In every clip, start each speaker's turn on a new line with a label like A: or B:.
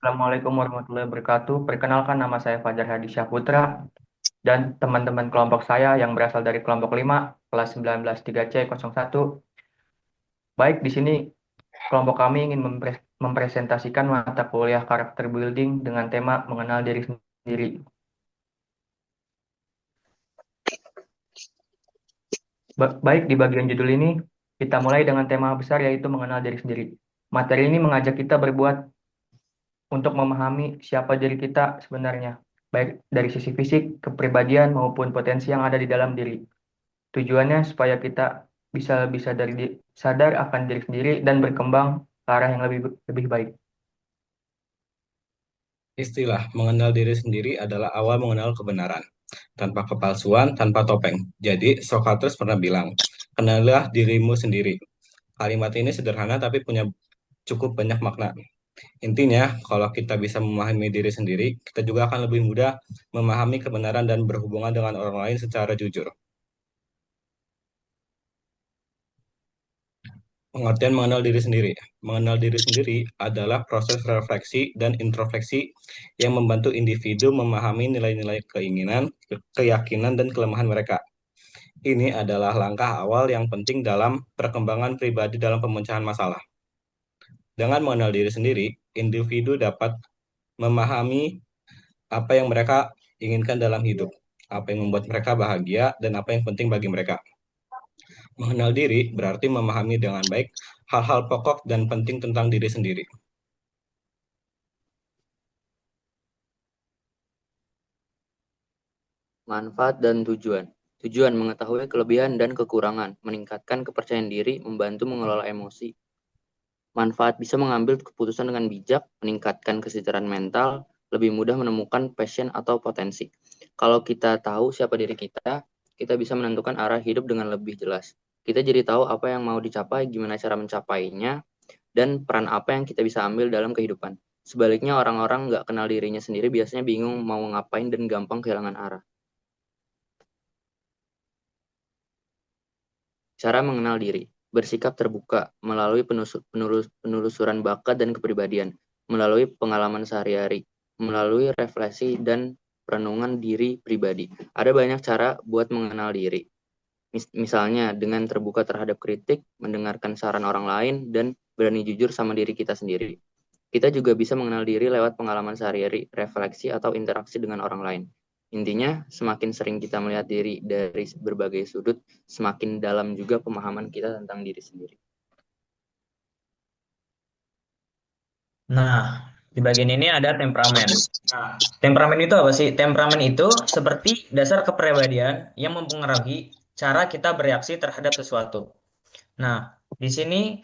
A: Assalamualaikum warahmatullahi wabarakatuh. Perkenalkan nama saya Fajar Hadi Syahputra dan teman-teman kelompok saya yang berasal dari kelompok 5 kelas 193C01. Baik, di sini kelompok kami ingin mempresentasikan mata kuliah karakter building dengan tema mengenal diri sendiri. Baik, di bagian judul ini kita mulai dengan tema besar yaitu mengenal diri sendiri. Materi ini mengajak kita berbuat untuk memahami siapa diri kita sebenarnya, baik dari sisi fisik, kepribadian maupun potensi yang ada di dalam diri. Tujuannya supaya kita bisa bisa sadar akan diri sendiri dan berkembang ke arah yang lebih lebih baik.
B: Istilah mengenal diri sendiri adalah awal mengenal kebenaran, tanpa kepalsuan, tanpa topeng. Jadi, Socrates pernah bilang, kenalilah dirimu sendiri. Kalimat ini sederhana tapi punya cukup banyak makna. Intinya, kalau kita bisa memahami diri sendiri, kita juga akan lebih mudah memahami kebenaran dan berhubungan dengan orang lain secara jujur. Pengertian mengenal diri sendiri. Mengenal diri sendiri adalah proses refleksi dan introspeksi yang membantu individu memahami nilai-nilai keinginan, keyakinan, dan kelemahan mereka. Ini adalah langkah awal yang penting dalam perkembangan pribadi dalam pemecahan masalah. Dengan mengenal diri sendiri, individu dapat memahami apa yang mereka inginkan dalam hidup, apa yang membuat mereka bahagia, dan apa yang penting bagi mereka. Mengenal diri berarti memahami dengan baik hal-hal pokok dan penting tentang diri sendiri.
C: Manfaat dan tujuan. Tujuan mengetahui kelebihan dan kekurangan, meningkatkan kepercayaan diri, membantu mengelola emosi. Manfaat bisa mengambil keputusan dengan bijak, meningkatkan kesejahteraan mental, lebih mudah menemukan passion atau potensi. Kalau kita tahu siapa diri kita bisa menentukan arah hidup dengan lebih jelas. Kita jadi tahu apa yang mau dicapai, gimana cara mencapainya, dan peran apa yang kita bisa ambil dalam kehidupan. Sebaliknya orang-orang nggak kenal dirinya sendiri biasanya bingung mau ngapain dan gampang kehilangan arah. Cara mengenal diri. Bersikap terbuka melalui penelusuran bakat dan kepribadian, melalui pengalaman sehari-hari, melalui refleksi dan renungan diri pribadi. Ada banyak cara buat mengenal diri. Misalnya dengan terbuka terhadap kritik, mendengarkan saran orang lain, dan berani jujur sama diri kita sendiri. Kita juga bisa mengenal diri lewat pengalaman sehari-hari, refleksi, atau interaksi dengan orang lain. Intinya, semakin sering kita melihat diri dari berbagai sudut, semakin dalam juga pemahaman kita tentang diri sendiri.
D: Nah, di bagian ini ada temperamen. Temperamen itu apa sih? Temperamen itu seperti dasar kepribadian yang mempengaruhi cara kita bereaksi terhadap sesuatu. Nah, di sini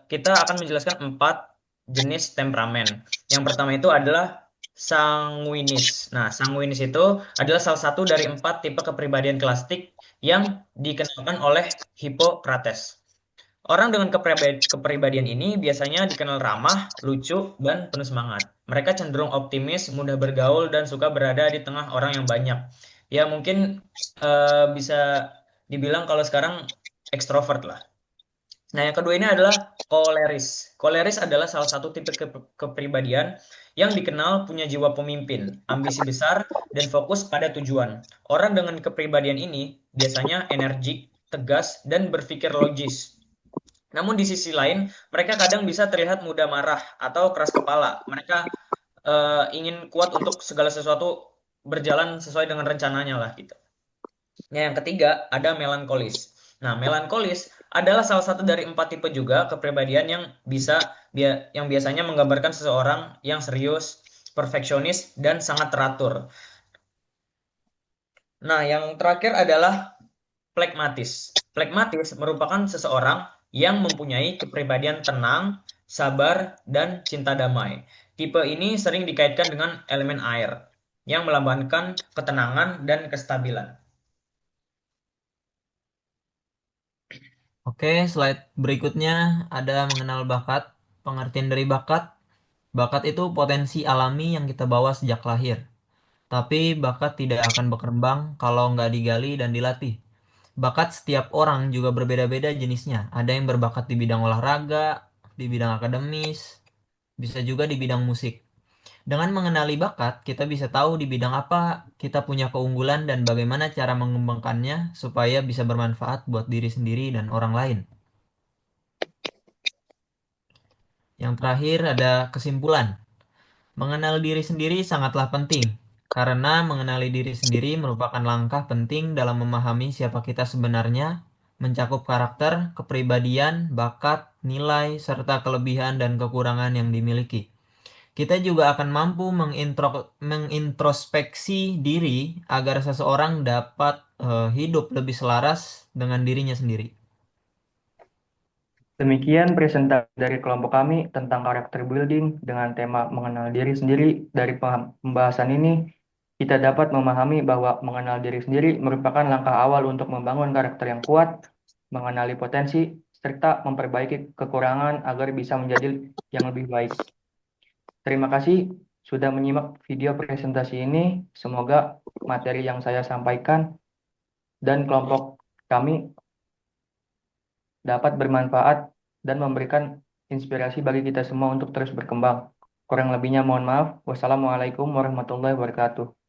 D: kita akan menjelaskan 4 jenis temperamen. Yang pertama itu adalah sanguinis. Nah, sanguinis itu adalah salah satu dari 4 tipe kepribadian klasik yang dikenalkan oleh Hippocrates. Orang dengan kepribadian ini biasanya dikenal ramah, lucu, dan penuh semangat. Mereka cenderung optimis, mudah bergaul, dan suka berada di tengah orang yang banyak. Ya, mungkin bisa dibilang kalau sekarang ekstrovert lah. Nah, yang kedua ini adalah koleris. Koleris adalah salah satu tipe kepribadian yang dikenal punya jiwa pemimpin, ambisi besar, dan fokus pada tujuan. Orang dengan kepribadian ini biasanya energik, tegas, dan berpikir logis. Namun di sisi lain, mereka kadang bisa terlihat mudah marah atau keras kepala. Mereka ingin kuat untuk segala sesuatu berjalan sesuai dengan rencananya lah gitu. Nah, yang ketiga ada melankolis. Nah, melankolis adalah salah satu dari 4 tipe juga kepribadian yang yang biasanya menggambarkan seseorang yang serius, perfeksionis, dan sangat teratur. Nah, yang terakhir adalah Plekmatis. Plekmatis merupakan seseorang yang mempunyai kepribadian tenang, sabar, dan cinta damai. Tipe ini sering dikaitkan dengan elemen air, yang melambangkan ketenangan dan kestabilan.
E: Oke, slide berikutnya ada mengenal bakat. Pengertian dari bakat. Bakat itu potensi alami yang kita bawa sejak lahir. Tapi bakat tidak akan berkembang kalau nggak digali dan dilatih. Bakat setiap orang juga berbeda-beda jenisnya. Ada yang berbakat di bidang olahraga, di bidang akademis, bisa juga di bidang musik. Dengan mengenali bakat, kita bisa tahu di bidang apa kita punya keunggulan dan bagaimana cara mengembangkannya supaya bisa bermanfaat buat diri sendiri dan orang lain. Yang terakhir ada kesimpulan. Mengenal diri sendiri sangatlah penting, karena mengenali diri sendiri merupakan langkah penting dalam memahami siapa kita sebenarnya, mencakup karakter, kepribadian, bakat, nilai, serta kelebihan dan kekurangan yang dimiliki. Kita juga akan mampu mengintrospeksi diri agar seseorang dapat hidup lebih selaras dengan dirinya sendiri.
A: Demikian presentasi dari kelompok kami tentang karakter building dengan tema mengenal diri sendiri. Dari pembahasan ini, kita dapat memahami bahwa mengenal diri sendiri merupakan langkah awal untuk membangun karakter yang kuat, mengenali potensi, serta memperbaiki kekurangan agar bisa menjadi yang lebih baik. Terima kasih sudah menyimak video presentasi ini. Semoga materi yang saya sampaikan dan kelompok kami dapat bermanfaat dan memberikan inspirasi bagi kita semua untuk terus berkembang. Kurang lebihnya mohon maaf. Wassalamualaikum warahmatullahi wabarakatuh.